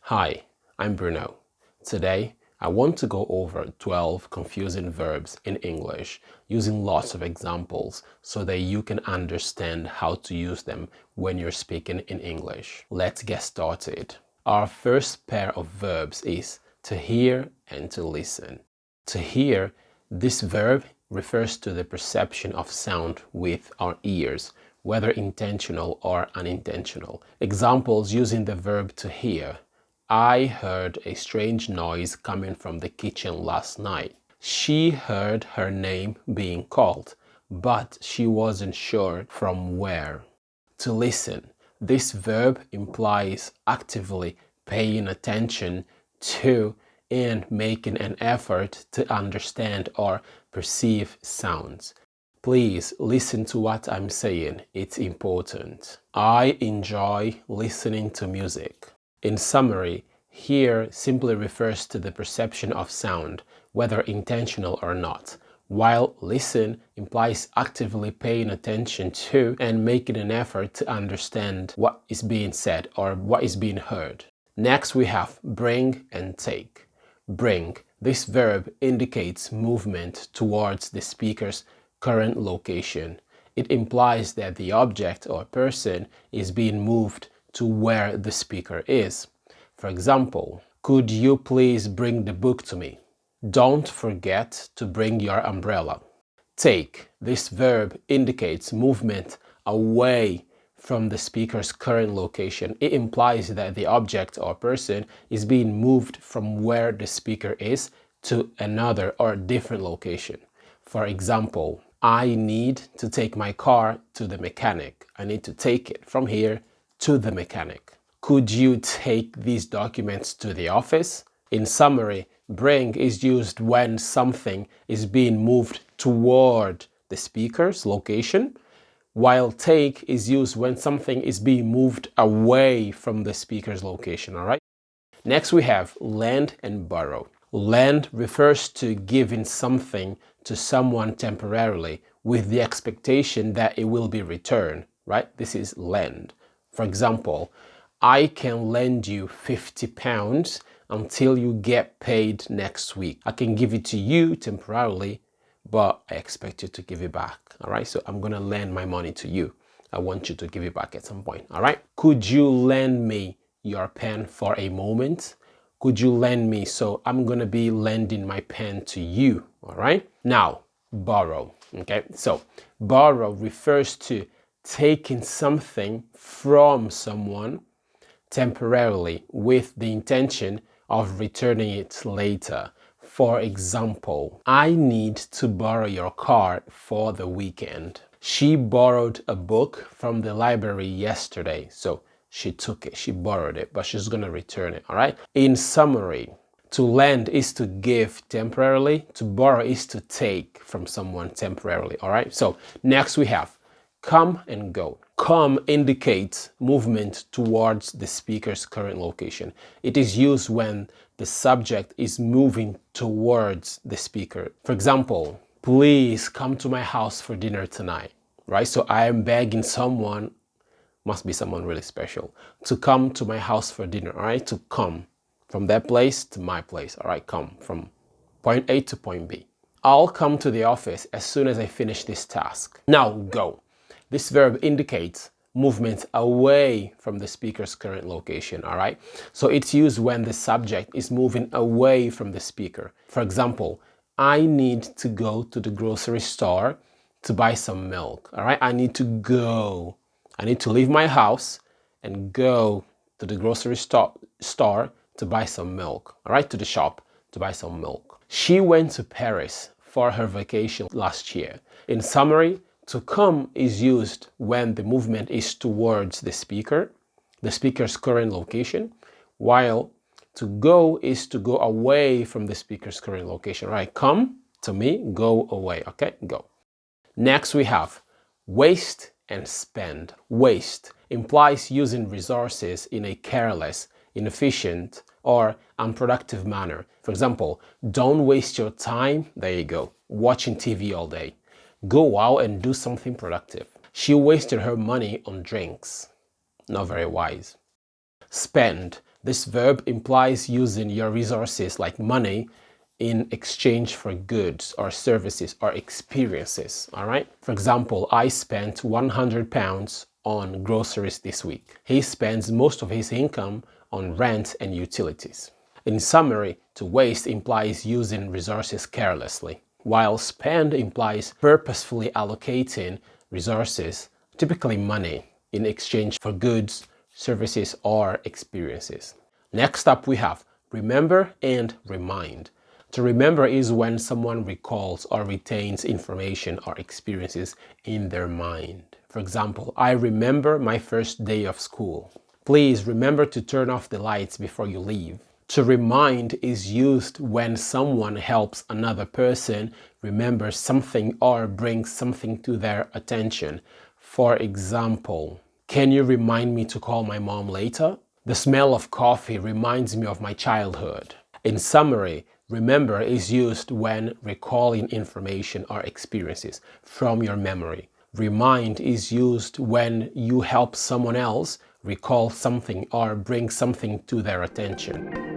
Hi, I'm Bruno. Today, I want to go over 12 confusing verbs in English using lots of examples so that you can understand how to use them when you're speaking in English. Let's get started. Our first pair of verbs is to hear and to listen. To hear, this verb refers to the perception of sound with our ears, whether intentional or unintentional. Examples using the verb to hear. I heard a strange noise coming from the kitchen last night. She heard her name being called, but she wasn't sure from where. To listen. This verb implies actively paying attention to and making an effort to understand or perceive sounds. Please listen to what I'm saying. It's important. I enjoy listening to music. In summary, hear simply refers to the perception of sound, whether intentional or not, while listen implies actively paying attention to and making an effort to understand what is being said or what is being heard. Next, we have bring and take. Bring. This verb indicates movement towards the speaker's current location. It implies that the object or person is being moved to where the speaker is. For example, could you please bring the book to me? Don't forget to bring your umbrella. Take. This verb indicates movement away from the speaker's current location. It implies that the object or person is being moved from where the speaker is to another or different location. For example, I need to take my car to the mechanic. I need to take it from here to the mechanic. Could you take these documents to the office? In summary, bring is used when something is being moved toward the speaker's location, while take is used when something is being moved away from the speaker's location, all right? Next, we have lend and borrow. Lend refers to giving something to someone temporarily with the expectation that it will be returned, right? This is lend. For example, I can lend you £50 until you get paid next week. I can give it to you temporarily, but I expect you to give it back, all right? So I'm gonna lend my money to you. I want you to give it back at some point, all right? Could you lend me your pen for a moment? Could you lend me? So I'm gonna be lending my pen to you, all right? Now, borrow, okay? So borrow refers to taking something from someone temporarily with the intention of returning it later. For example, I need to borrow your car for the weekend. She borrowed a book from the library yesterday. So she took it, she borrowed it, but she's gonna return it, all right? In summary, to lend is to give temporarily, to borrow is to take from someone temporarily, all right? So next we have come and go. Come indicates movement towards the speaker's current location. It is used when the subject is moving towards the speaker. For example, please come to my house for dinner tonight, right? So I am begging someone, must be someone really special, to come to my house for dinner, all right? To come from that place to my place, all right? Come from point A to point B. I'll come to the office as soon as I finish this task. Now go. This verb indicates movement away from the speaker's current location, all right? So it's used when the subject is moving away from the speaker. For example, I need to go to the grocery store to buy some milk, all right? I need to go. I need to leave my house and go to the grocery store to buy some milk, all right? To the shop to buy some milk. She went to Paris for her vacation last year. In summary, to come is used when the movement is towards the speaker's current location, while to go is to go away from the speaker's current location, right? Come to me, go away, okay? Go. Next we have waste and spend. Waste implies using resources in a careless, inefficient, or unproductive manner. For example, don't waste your time, there you go, watching TV all day. Go out and do something productive. She wasted her money on drinks. Not very wise. Spend. This verb implies using your resources like money in exchange for goods or services or experiences, all right? For example, I spent £100 on groceries this week. He spends most of his income on rent and utilities. In summary, to waste implies using resources carelessly, while spend implies purposefully allocating resources, typically money, in exchange for goods, services, or experiences. Next up, we have remember and remind. To remember is when someone recalls or retains information or experiences in their mind. For example, I remember my first day of school. Please remember to turn off the lights before you leave. To remind is used when someone helps another person remember something or brings something to their attention. For example, can you remind me to call my mom later? The smell of coffee reminds me of my childhood. In summary, remember is used when recalling information or experiences from your memory. Remind is used when you help someone else recall something or bring something to their attention.